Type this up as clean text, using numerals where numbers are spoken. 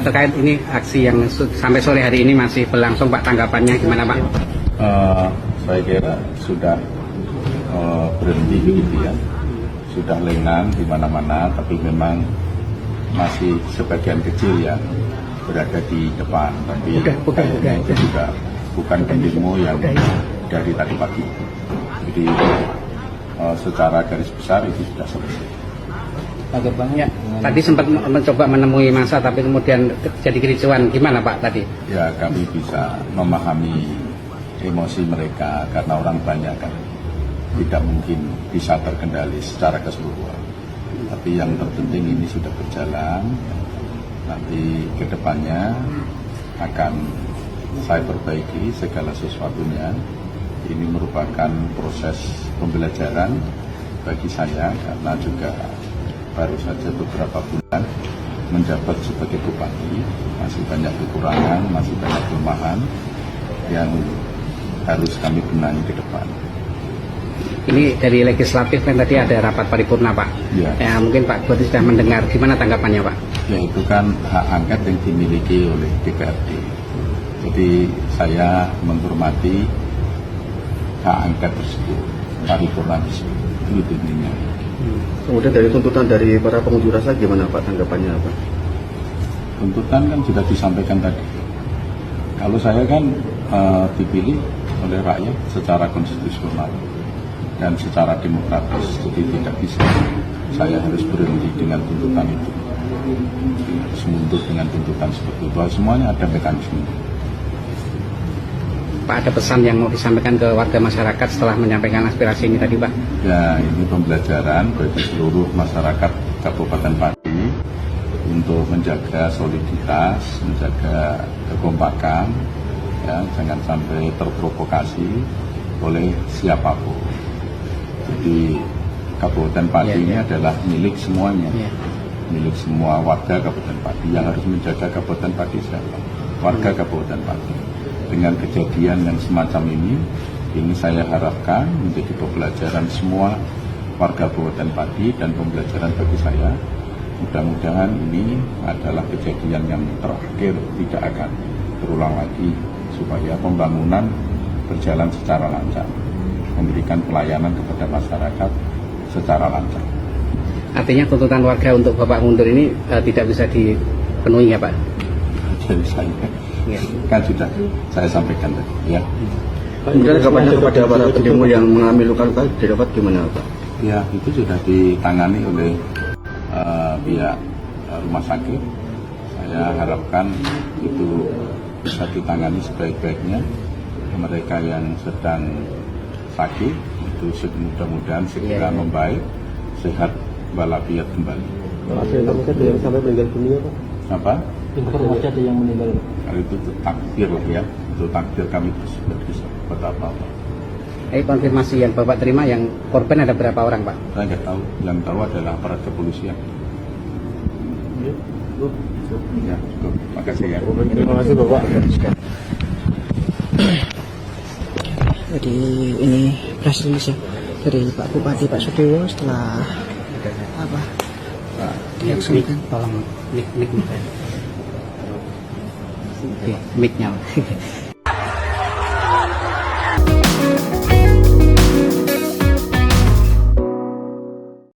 terkait ini aksi yang sampai sore hari ini masih berlangsung Pak, tanggapannya gimana Pak? Saya kira sudah berhenti begitu ya, sudah lengang di mana-mana, tapi memang masih sebagian kecil yang berada di depan, tapi kayaknya itu juga bukan pendemo yang dari tadi pagi. Jadi secara garis besar itu sudah selesai. Pak Gerbang, ya, tadi sempat mencoba menemui massa tapi kemudian jadi kericuan, gimana Pak tadi? Ya, kami bisa memahami emosi mereka karena orang banyak kan, tidak mungkin bisa terkendali secara keseluruhan. Tapi yang terpenting ini sudah berjalan, nanti ke depannya akan saya perbaiki segala sesuatunya. Ini merupakan proses pembelajaran bagi saya karena juga baru saja beberapa bulan menjabat sebagai bupati, masih banyak kekurangan, masih banyak kelemahan yang harus kami benahi ke depan. Ini dari legislatif kan tadi ada rapat paripurna Pak. Ya, mungkin Pak Bupati sudah mendengar, gimana tanggapannya Pak? Ya, itu kan hak angket yang dimiliki oleh DPRD. Jadi saya menghormati hak angket tersebut, paripurna tersebut, itu intinya. Kemudian dari tuntutan dari para pengunjuk rasa gimana Pak, tanggapannya apa? Tuntutan kan sudah disampaikan tadi. Kalau saya kan dipilih oleh rakyat secara konstitusional dan secara demokratis, jadi tidak bisa saya harus berhenti dengan tuntutan itu, harus mundur dengan tuntutan seperti itu. Semuanya ada mekanisme. Pak, ada pesan yang mau disampaikan ke warga masyarakat setelah menyampaikan aspirasi ini tadi Pak? Ya, ini pembelajaran bagi seluruh masyarakat Kabupaten Pati untuk menjaga soliditas, menjaga kekompakan, ya, jangan sampai terprovokasi oleh siapapun. Jadi Kabupaten Pati ini adalah milik semuanya, milik semua warga Kabupaten Pati. Yang harus menjaga Kabupaten Pati siapa? Warga Kabupaten Pati. Dengan kejadian yang semacam ini saya harapkan menjadi pembelajaran semua warga Kabupaten Pati dan pembelajaran bagi saya. Mudah-mudahan ini adalah kejadian yang terakhir, tidak akan terulang lagi, supaya pembangunan berjalan secara lancar, memberikan pelayanan kepada masyarakat secara lancar. Artinya tuntutan warga untuk Bapak mundur ini tidak bisa dipenuhi ya Pak? Jadi saya kan sudah saya sampaikan tadi ya. Kemudian tanggapannya kepada para pendemo yang mengalami luka-luka didapat gimana Pak? Ya, itu sudah ditangani oleh pihak rumah sakit. Saya harapkan itu bisa ditangani sebaik-baiknya. Mereka yang sedang sakit itu mudah-mudahan segera membaik, sehat walafiat kembali. Masih ada yang sampai meninggal dunia Pak? Apa? Informasi ada yang meninggal. Itu takdir lah ya, itu takdir kami tersebut bisa buat apa-apa. Konfirmasi yang Bapak terima, yang korban ada berapa orang Pak? Saya nggak tahu, yang tahu adalah aparat kepolisian. Ya, cukup. Makasih ya. Terima kasih Bapak. Jadi ini press release ya dari Pak Bupati Pak Sudewo setelah apa? Diaksikan. Tolong mic-nya. Oke, mic-nya.